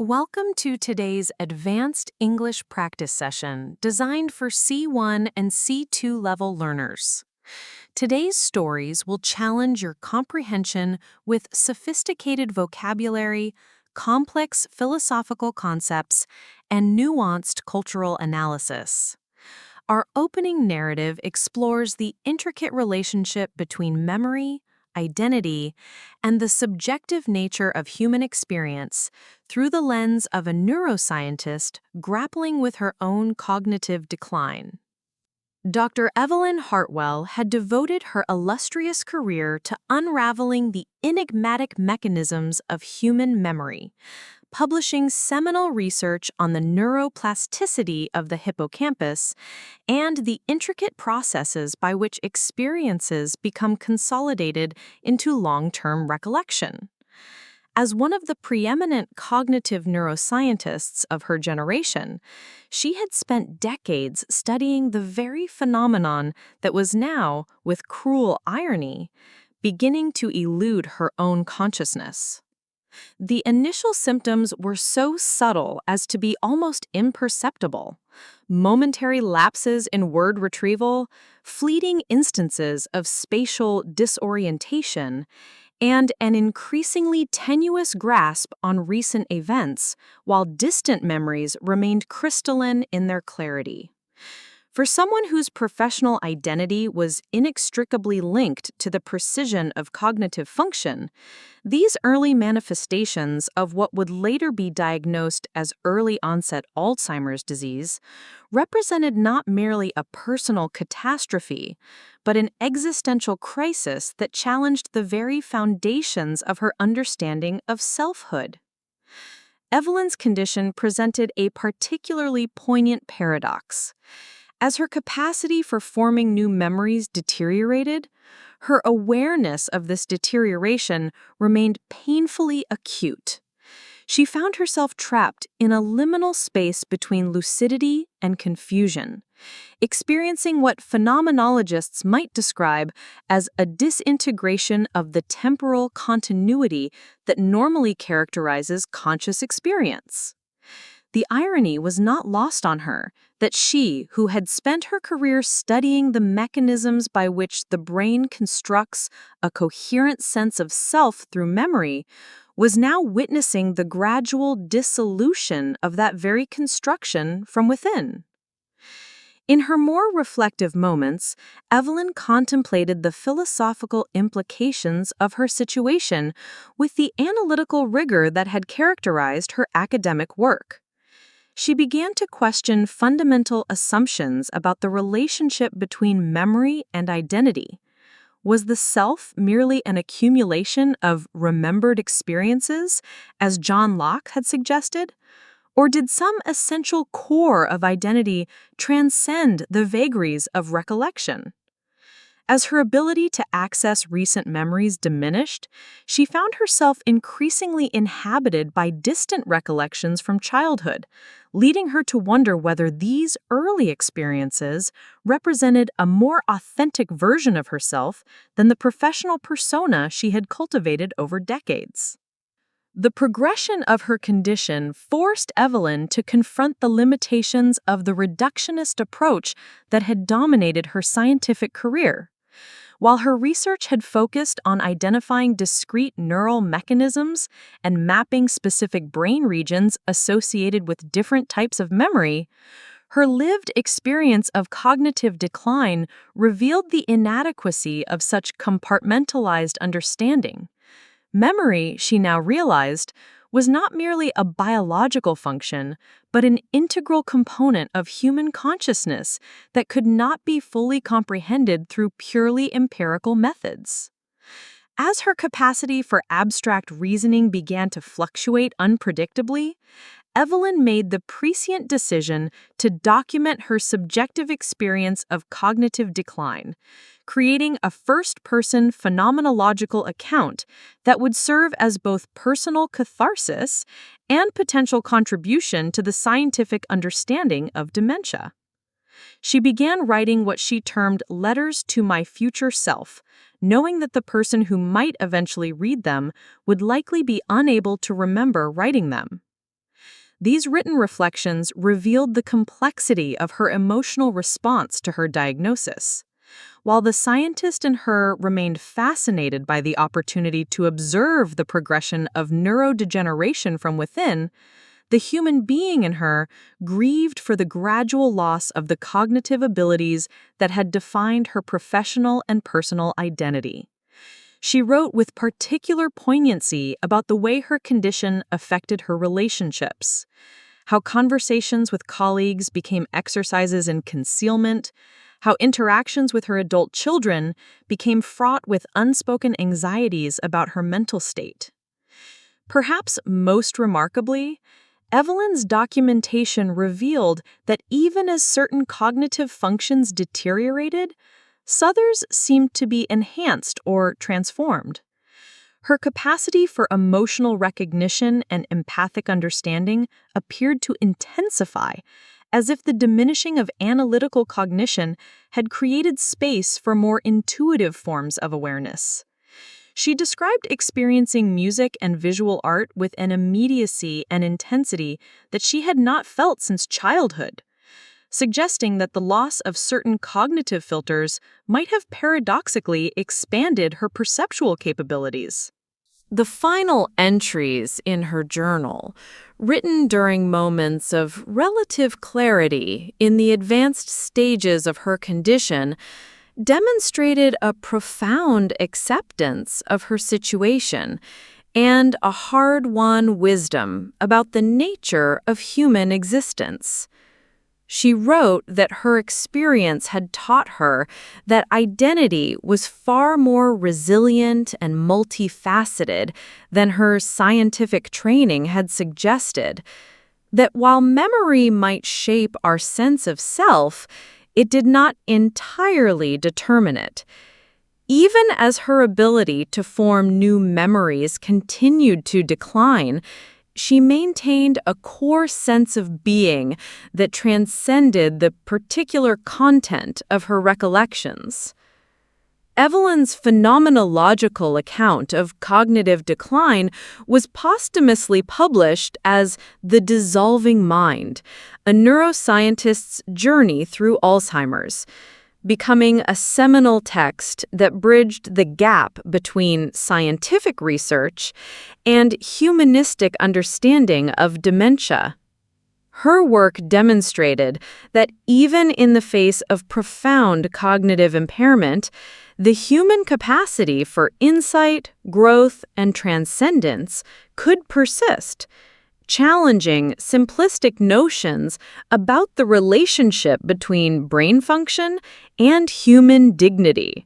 Welcome to today's advanced English practice session designed for C1 and C2 level learners. Today's stories will challenge your comprehension with sophisticated vocabulary, complex philosophical concepts, and nuanced cultural analysis. Our opening narrative explores the intricate relationship between memory, identity, and the subjective nature of human experience through the lens of a neuroscientist grappling with her own cognitive decline. Dr. Evelyn Hartwell had devoted her illustrious career to unraveling the enigmatic mechanisms of human memory, publishing seminal research on the neuroplasticity of the hippocampus and the intricate processes by which experiences become consolidated into long-term recollection. As one of the preeminent cognitive neuroscientists of her generation, she had spent decades studying the very phenomenon that was now, with cruel irony, beginning to elude her own consciousness. The initial symptoms were so subtle as to be almost imperceptible. Momentary lapses in word retrieval, fleeting instances of spatial disorientation, and an increasingly tenuous grasp on recent events, while distant memories remained crystalline in their clarity. For someone whose professional identity was inextricably linked to the precision of cognitive function, these early manifestations of what would later be diagnosed as early-onset Alzheimer's disease represented not merely a personal catastrophe, but an existential crisis that challenged the very foundations of her understanding of selfhood. Evelyn's condition presented a particularly poignant paradox. As her capacity for forming new memories deteriorated, her awareness of this deterioration remained painfully acute. She found herself trapped in a liminal space between lucidity and confusion, experiencing what phenomenologists might describe as a disintegration of the temporal continuity that normally characterizes conscious experience. The irony was not lost on her that she, who had spent her career studying the mechanisms by which the brain constructs a coherent sense of self through memory, was now witnessing the gradual dissolution of that very construction from within. In her more reflective moments, Evelyn contemplated the philosophical implications of her situation with the analytical rigor that had characterized her academic work. She began to question fundamental assumptions about the relationship between memory and identity. Was the self merely an accumulation of remembered experiences, as John Locke had suggested? Or did some essential core of identity transcend the vagaries of recollection? As her ability to access recent memories diminished, she found herself increasingly inhabited by distant recollections from childhood, leading her to wonder whether these early experiences represented a more authentic version of herself than the professional persona she had cultivated over decades. The progression of her condition forced Evelyn to confront the limitations of the reductionist approach that had dominated her scientific career. While her research had focused on identifying discrete neural mechanisms and mapping specific brain regions associated with different types of memory, her lived experience of cognitive decline revealed the inadequacy of such compartmentalized understanding. Memory, she now realized, was not merely a biological function, but an integral component of human consciousness that could not be fully comprehended through purely empirical methods. As her capacity for abstract reasoning began to fluctuate unpredictably, Evelyn made the prescient decision to document her subjective experience of cognitive decline, creating a first-person phenomenological account that would serve as both personal catharsis and potential contribution to the scientific understanding of dementia. She began writing what she termed letters to my future self, knowing that the person who might eventually read them would likely be unable to remember writing them. These written reflections revealed the complexity of her emotional response to her diagnosis. While the scientist in her remained fascinated by the opportunity to observe the progression of neurodegeneration from within, the human being in her grieved for the gradual loss of the cognitive abilities that had defined her professional and personal identity. She wrote with particular poignancy about the way her condition affected her relationships, how conversations with colleagues became exercises in concealment, how interactions with her adult children became fraught with unspoken anxieties about her mental state. Perhaps most remarkably, Evelyn's documentation revealed that even as certain cognitive functions deteriorated, others seemed to be enhanced or transformed. Her capacity for emotional recognition and empathic understanding appeared to intensify, as if the diminishing of analytical cognition had created space for more intuitive forms of awareness. She described experiencing music and visual art with an immediacy and intensity that she had not felt since childhood, suggesting that the loss of certain cognitive filters might have paradoxically expanded her perceptual capabilities. The final entries in her journal, written during moments of relative clarity in the advanced stages of her condition, demonstrated a profound acceptance of her situation and a hard-won wisdom about the nature of human existence. She wrote that her experience had taught her that identity was far more resilient and multifaceted than her scientific training had suggested, that while memory might shape our sense of self, it did not entirely determine it. Even as her ability to form new memories continued to decline, she maintained a core sense of being that transcended the particular content of her recollections. Evelyn's phenomenological account of cognitive decline was posthumously published as The Dissolving Mind, a neuroscientist's journey through Alzheimer's, becoming a seminal text that bridged the gap between scientific research and humanistic understanding of dementia. Her work demonstrated that even in the face of profound cognitive impairment, the human capacity for insight, growth, and transcendence could persist, challenging simplistic notions about the relationship between brain function and human dignity.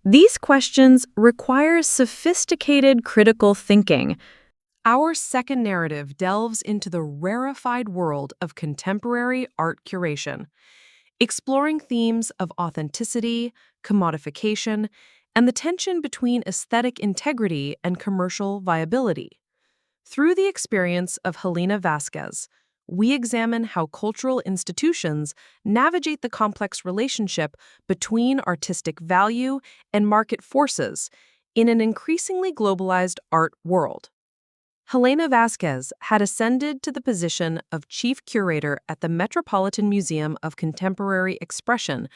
These questions require sophisticated critical thinking. Our second narrative delves into the rarefied world of contemporary art curation, exploring themes of authenticity, commodification, and the tension between aesthetic integrity and commercial viability. Through the experience of Helena Vasquez, we examine how cultural institutions navigate the complex relationship between artistic value and market forces in an increasingly globalized art world. Helena Vasquez had ascended to the position of chief curator at the Metropolitan Museum of Contemporary Expression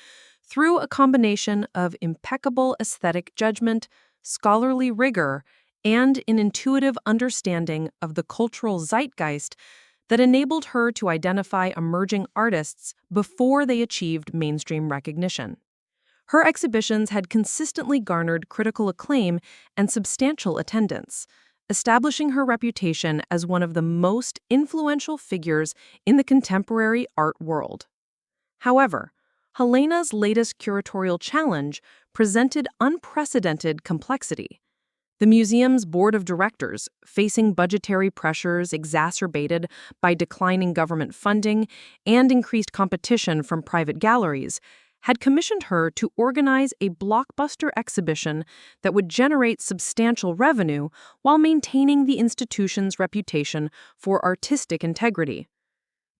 through a combination of impeccable aesthetic judgment, scholarly rigor, and an intuitive understanding of the cultural zeitgeist that enabled her to identify emerging artists before they achieved mainstream recognition. Her exhibitions had consistently garnered critical acclaim and substantial attendance, establishing her reputation as one of the most influential figures in the contemporary art world. However, Helena's latest curatorial challenge presented unprecedented complexity. The museum's board of directors, facing budgetary pressures exacerbated by declining government funding and increased competition from private galleries, had commissioned her to organize a blockbuster exhibition that would generate substantial revenue while maintaining the institution's reputation for artistic integrity.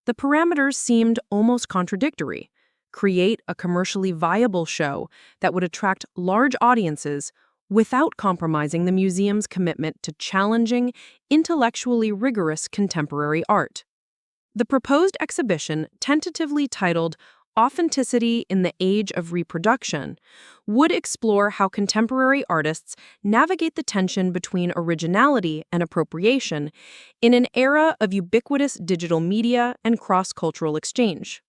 The parameters seemed almost contradictory: create a commercially viable show that would attract large audiences without compromising the museum's commitment to challenging, intellectually rigorous contemporary art. The proposed exhibition, tentatively titled Authenticity in the Age of Reproduction, would explore how contemporary artists navigate the tension between originality and appropriation in an era of ubiquitous digital media and cross-cultural exchange.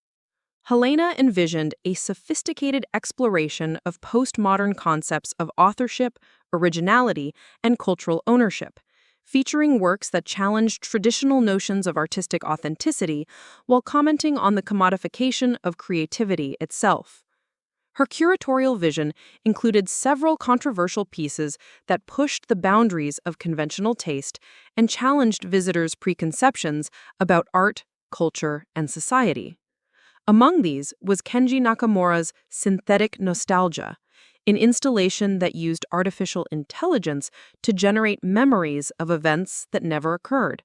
Helena envisioned a sophisticated exploration of postmodern concepts of authorship, originality, and cultural ownership, featuring works that challenged traditional notions of artistic authenticity while commenting on the commodification of creativity itself. Her curatorial vision included several controversial pieces that pushed the boundaries of conventional taste and challenged visitors' preconceptions about art, culture, and society. Among these was Kenji Nakamura's Synthetic Nostalgia, an installation that used artificial intelligence to generate memories of events that never occurred,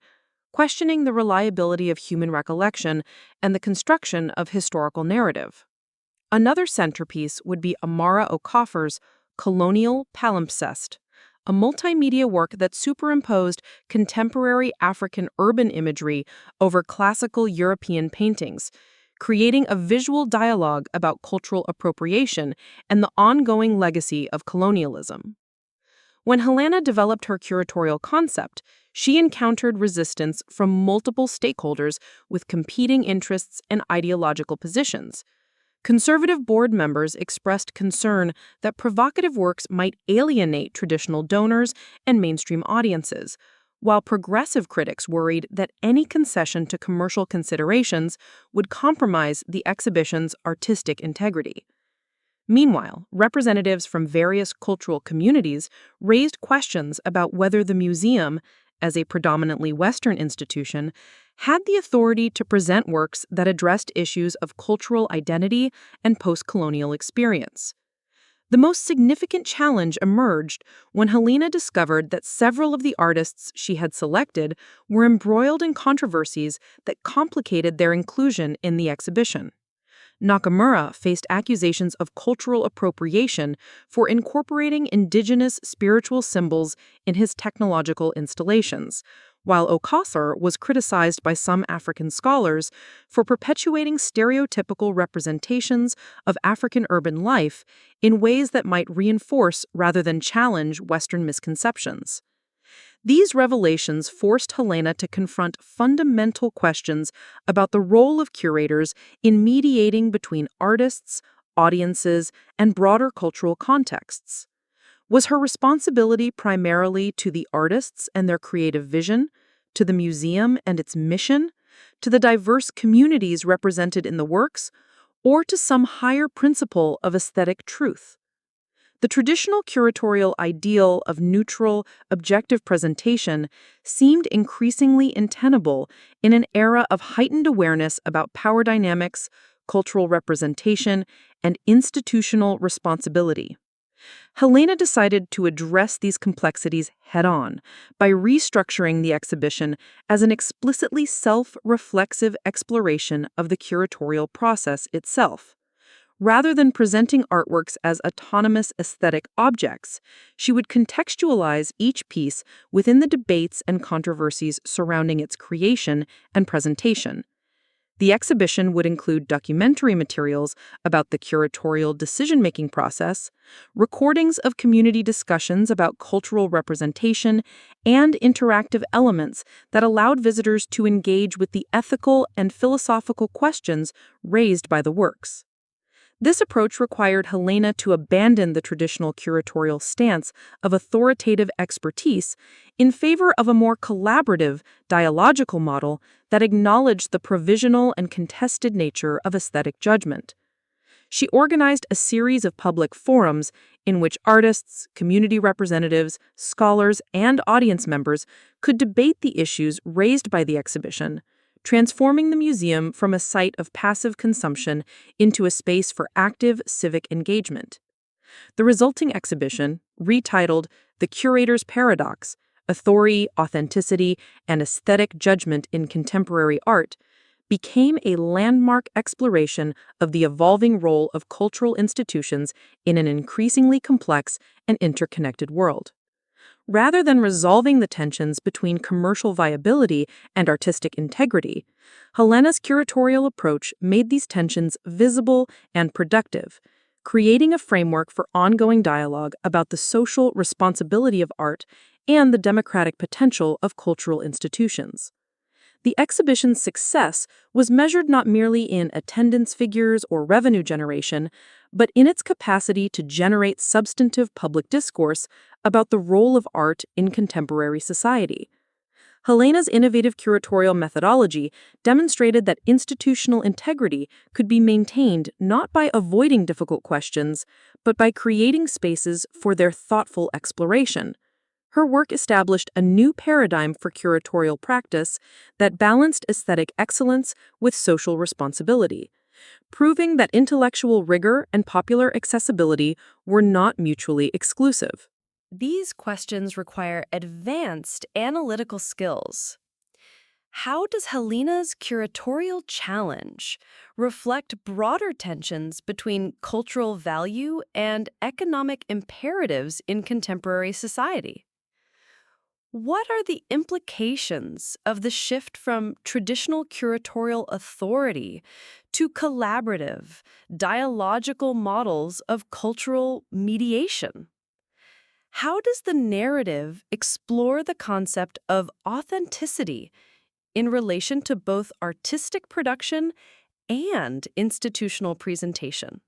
questioning the reliability of human recollection and the construction of historical narrative. Another centerpiece would be Amara Okafor's Colonial Palimpsest, a multimedia work that superimposed contemporary African urban imagery over classical European paintings, creating a visual dialogue about cultural appropriation and the ongoing legacy of colonialism. When Helena developed her curatorial concept, she encountered resistance from multiple stakeholders with competing interests and ideological positions. Conservative board members expressed concern that provocative works might alienate traditional donors and mainstream audiences, while progressive critics worried that any concession to commercial considerations would compromise the exhibition's artistic integrity. Meanwhile, representatives from various cultural communities raised questions about whether the museum, as a predominantly Western institution, had the authority to present works that addressed issues of cultural identity and post-colonial experience. The most significant challenge emerged when Helena discovered that several of the artists she had selected were embroiled in controversies that complicated their inclusion in the exhibition. Nakamura faced accusations of cultural appropriation for incorporating indigenous spiritual symbols in his technological installations, while Okafor was criticized by some African scholars for perpetuating stereotypical representations of African urban life in ways that might reinforce rather than challenge Western misconceptions. These revelations forced Helena to confront fundamental questions about the role of curators in mediating between artists, audiences, and broader cultural contexts. Was her responsibility primarily to the artists and their creative vision, to the museum and its mission, to the diverse communities represented in the works, or to some higher principle of aesthetic truth? The traditional curatorial ideal of neutral, objective presentation seemed increasingly untenable in an era of heightened awareness about power dynamics, cultural representation, and institutional responsibility. Helena decided to address these complexities head-on by restructuring the exhibition as an explicitly self-reflexive exploration of the curatorial process itself. Rather than presenting artworks as autonomous aesthetic objects, she would contextualize each piece within the debates and controversies surrounding its creation and presentation. The exhibition would include documentary materials about the curatorial decision-making process, recordings of community discussions about cultural representation, and interactive elements that allowed visitors to engage with the ethical and philosophical questions raised by the works. This approach required Helena to abandon the traditional curatorial stance of authoritative expertise in favor of a more collaborative, dialogical model that acknowledged the provisional and contested nature of aesthetic judgment. She organized a series of public forums in which artists, community representatives, scholars, and audience members could debate the issues raised by the exhibition, transforming the museum from a site of passive consumption into a space for active civic engagement. The resulting exhibition, retitled The Curator's Paradox: Authority, Authenticity, and Aesthetic Judgment in Contemporary Art, became a landmark exploration of the evolving role of cultural institutions in an increasingly complex and interconnected world. Rather than resolving the tensions between commercial viability and artistic integrity, Helena's curatorial approach made these tensions visible and productive, creating a framework for ongoing dialogue about the social responsibility of art and the democratic potential of cultural institutions. The exhibition's success was measured not merely in attendance figures or revenue generation, but in its capacity to generate substantive public discourse about the role of art in contemporary society. Helena's innovative curatorial methodology demonstrated that institutional integrity could be maintained not by avoiding difficult questions, but by creating spaces for their thoughtful exploration. Her work established a new paradigm for curatorial practice that balanced aesthetic excellence with social responsibility, proving that intellectual rigor and popular accessibility were not mutually exclusive. These questions require advanced analytical skills. How does Helena's curatorial challenge reflect broader tensions between cultural value and economic imperatives in contemporary society? What are the implications of the shift from traditional curatorial authority to collaborative, dialogical models of cultural mediation? How does the narrative explore the concept of authenticity in relation to both artistic production and institutional presentation?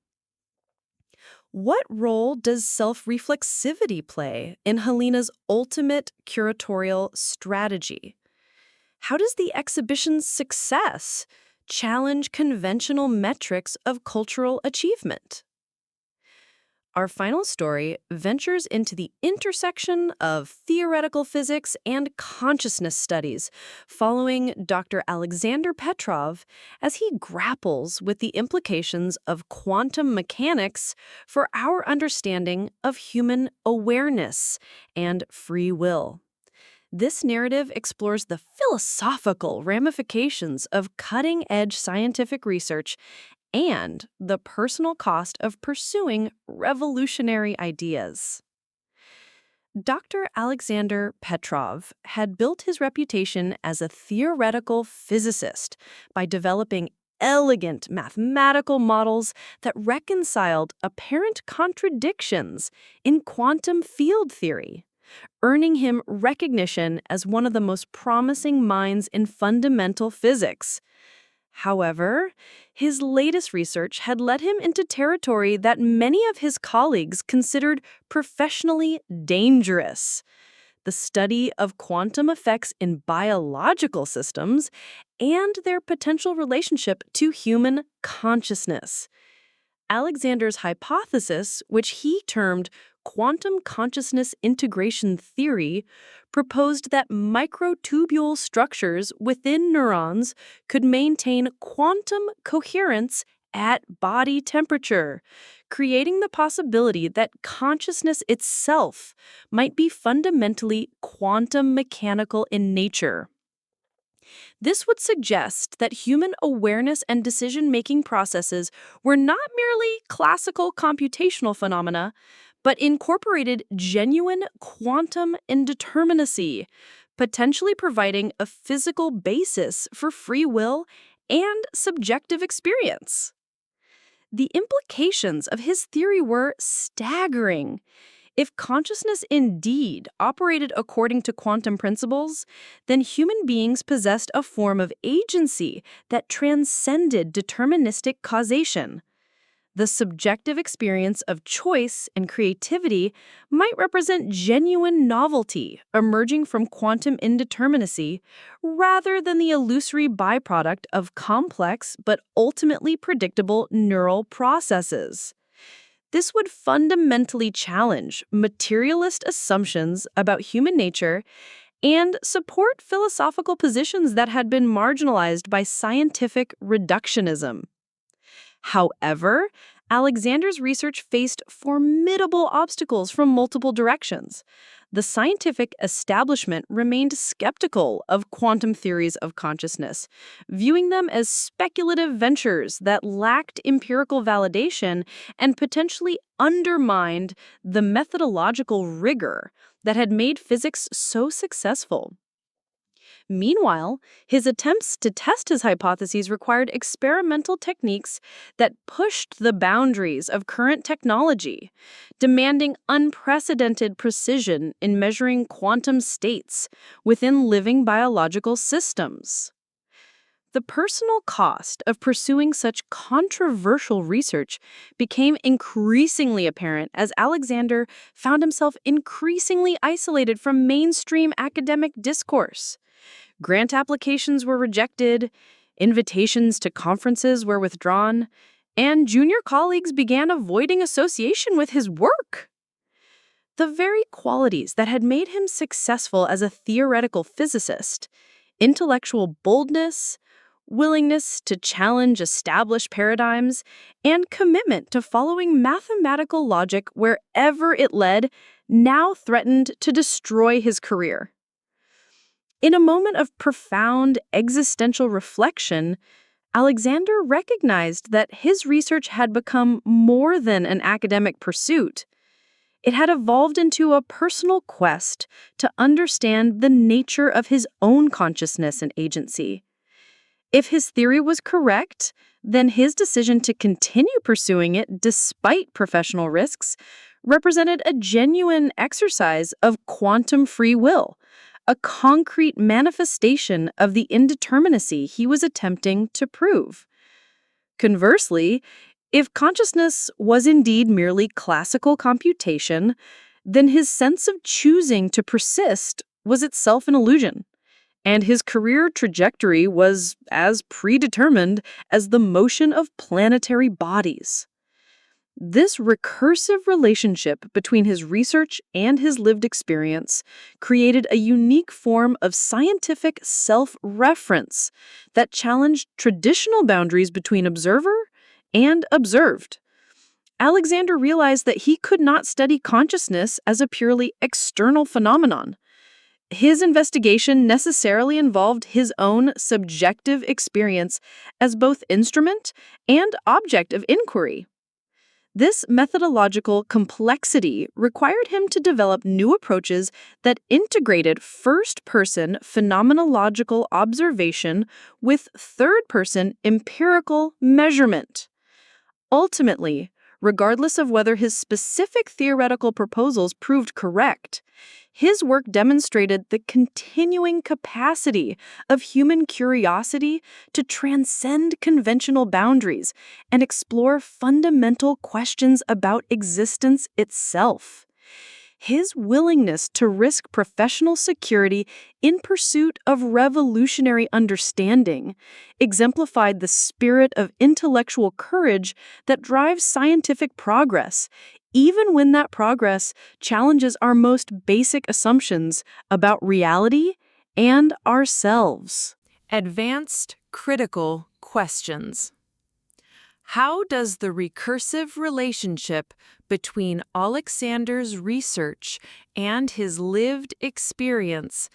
What role does self-reflexivity play in Helena's ultimate curatorial strategy? How does the exhibition's success challenge conventional metrics of cultural achievement? Our final story ventures into the intersection of theoretical physics and consciousness studies, following Dr. Alexander Petrov as he grapples with the implications of quantum mechanics for our understanding of human awareness and free will. This narrative explores the philosophical ramifications of cutting-edge scientific research and the personal cost of pursuing revolutionary ideas. Dr. Alexander Petrov had built his reputation as a theoretical physicist by developing elegant mathematical models that reconciled apparent contradictions in quantum field theory, earning him recognition as one of the most promising minds in fundamental physics. However, his latest research had led him into territory that many of his colleagues considered professionally dangerous: the study of quantum effects in biological systems and their potential relationship to human consciousness. Alexander's hypothesis, which he termed quantum consciousness integration theory, proposed that microtubule structures within neurons could maintain quantum coherence at body temperature, creating the possibility that consciousness itself might be fundamentally quantum mechanical in nature. This would suggest that human awareness and decision-making processes were not merely classical computational phenomena, but incorporated genuine quantum indeterminacy, potentially providing a physical basis for free will and subjective experience. The implications of his theory were staggering. If consciousness indeed operated according to quantum principles, then human beings possessed a form of agency that transcended deterministic causation. The subjective experience of choice and creativity might represent genuine novelty emerging from quantum indeterminacy, rather than the illusory byproduct of complex but ultimately predictable neural processes. This would fundamentally challenge materialist assumptions about human nature and support philosophical positions that had been marginalized by scientific reductionism. However, Alexander's research faced formidable obstacles from multiple directions. The scientific establishment remained skeptical of quantum theories of consciousness, viewing them as speculative ventures that lacked empirical validation and potentially undermined the methodological rigor that had made physics so successful. Meanwhile, his attempts to test his hypotheses required experimental techniques that pushed the boundaries of current technology, demanding unprecedented precision in measuring quantum states within living biological systems. The personal cost of pursuing such controversial research became increasingly apparent as Alexander found himself increasingly isolated from mainstream academic discourse. Grant applications were rejected, invitations to conferences were withdrawn, and junior colleagues began avoiding association with his work. The very qualities that had made him successful as a theoretical physicist, intellectual boldness, willingness to challenge established paradigms, and commitment to following mathematical logic wherever it led, now threatened to destroy his career. In a moment of profound existential reflection, Alexander recognized that his research had become more than an academic pursuit. It had evolved into a personal quest to understand the nature of his own consciousness and agency. If his theory was correct, then his decision to continue pursuing it despite professional risks represented a genuine exercise of quantum free will, a concrete manifestation of the indeterminacy he was attempting to prove. Conversely, if consciousness was indeed merely classical computation, then his sense of choosing to persist was itself an illusion, and his career trajectory was as predetermined as the motion of planetary bodies. This recursive relationship between his research and his lived experience created a unique form of scientific self-reference that challenged traditional boundaries between observer and observed. Alexander realized that he could not study consciousness as a purely external phenomenon. His investigation necessarily involved his own subjective experience as both instrument and object of inquiry. This methodological complexity required him to develop new approaches that integrated first-person phenomenological observation with third-person empirical measurement. Ultimately, regardless of whether his specific theoretical proposals proved correct, his work demonstrated the continuing capacity of human curiosity to transcend conventional boundaries and explore fundamental questions about existence itself. His willingness to risk professional security in pursuit of revolutionary understanding exemplified the spirit of intellectual courage that drives scientific progress, even when that progress challenges our most basic assumptions about reality and ourselves. Advanced critical questions. How does the recursive relationship between Alexander's research and his lived experience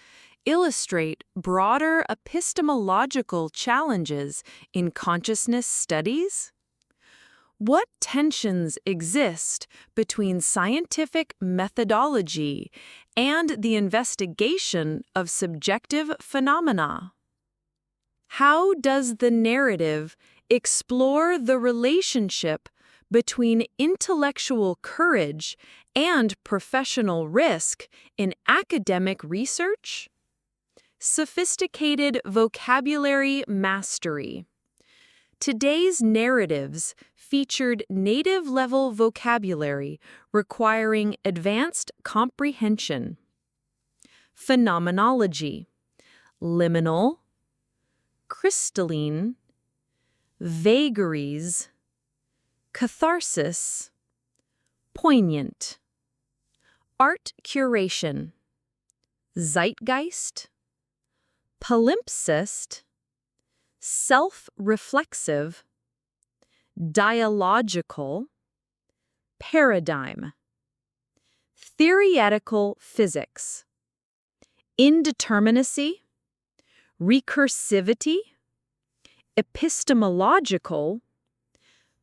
illustrate broader epistemological challenges in consciousness studies? What tensions exist between scientific methodology and the investigation of subjective phenomena? How does the narrative explore the relationship between intellectual courage and professional risk in academic research? Sophisticated vocabulary mastery. Today's narratives featured native-level vocabulary requiring advanced comprehension. Phenomenology. Liminal, crystalline, vagaries, catharsis, poignant. Art curation. Zeitgeist, palimpsest, self-reflexive, dialogical, paradigm, theoretical physics, indeterminacy, recursivity, epistemological,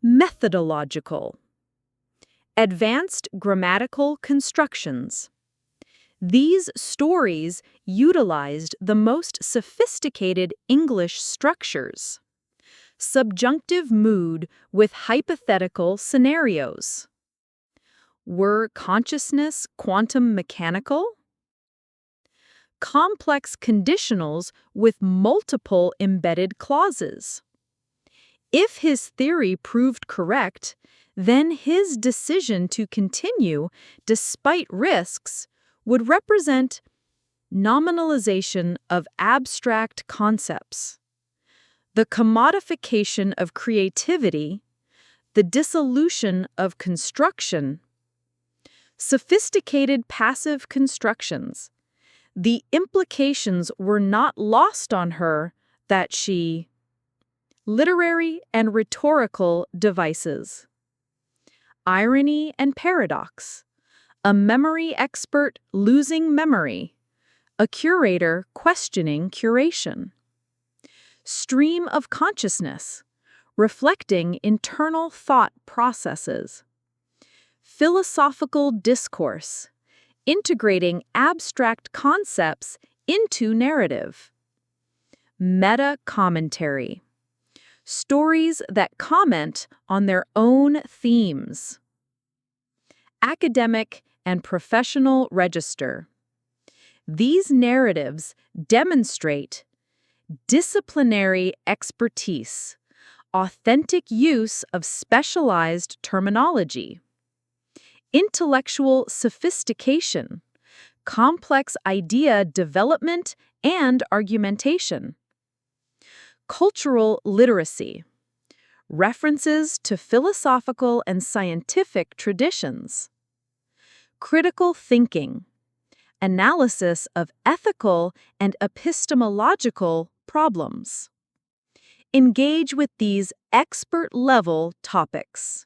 methodological, advanced grammatical constructions. These stories utilized the most sophisticated English structures. Subjunctive mood with hypothetical scenarios. Were consciousness quantum mechanical? Complex conditionals with multiple embedded clauses. If his theory proved correct, then his decision to continue despite risks would represent nominalization of abstract concepts, the commodification of creativity, the dissolution of construction, sophisticated passive constructions. The implications were not lost on her that she literary and rhetorical devices. Irony and paradox. A memory expert losing memory. A curator questioning curation. Stream of consciousness. Reflecting internal thought processes. Philosophical discourse. Integrating abstract concepts into narrative. Meta-commentary. Stories that comment on their own themes. Academic and professional register. These narratives demonstrate disciplinary expertise, authentic use of specialized terminology, intellectual sophistication, complex idea development and argumentation. Cultural literacy. References to philosophical and scientific traditions. Critical thinking. Analysis of ethical and epistemological problems. Engage with these expert-level topics.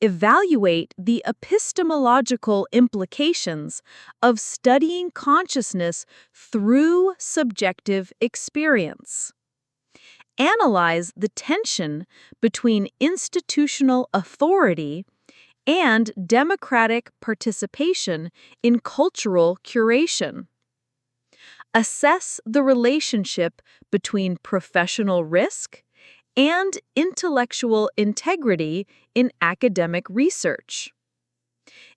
Evaluate the epistemological implications of studying consciousness through subjective experience. Analyze the tension between institutional authority and democratic participation in cultural curation. Assess the relationship between professional risk and intellectual integrity in academic research.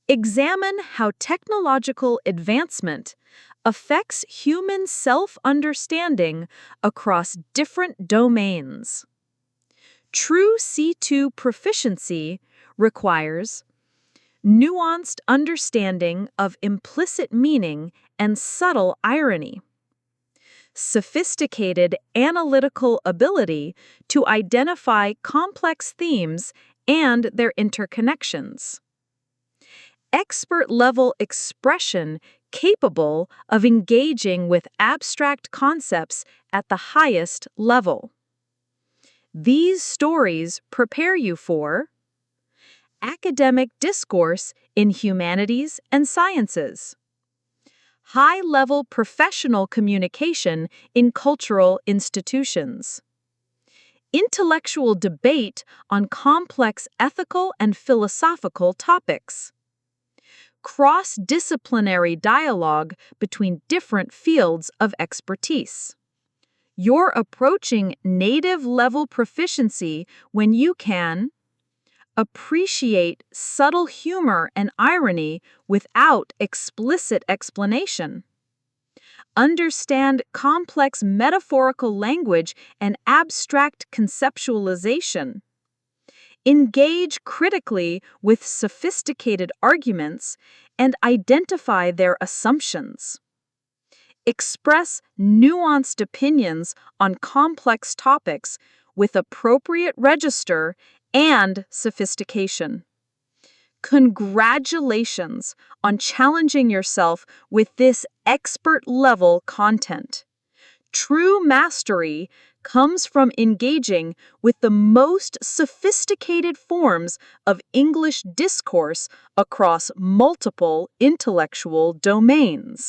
Examine how technological advancement affects human self-understanding across different domains. True C2 proficiency requires nuanced understanding of implicit meaning and subtle irony, sophisticated analytical ability to identify complex themes and their interconnections, expert-level expression capable of engaging with abstract concepts at the highest level. These stories prepare you for academic discourse in humanities and sciences, high-level professional communication in cultural institutions, intellectual debate on complex ethical and philosophical topics, cross-disciplinary dialogue between different fields of expertise. You're approaching native-level proficiency when you can appreciate subtle humor and irony without explicit explanation, understand complex metaphorical language and abstract conceptualization, engage critically with sophisticated arguments and identify their assumptions. Express nuanced opinions on complex topics with appropriate register and sophistication. Congratulations on challenging yourself with this expert-level content. True mastery comes from engaging with the most sophisticated forms of English discourse across multiple intellectual domains.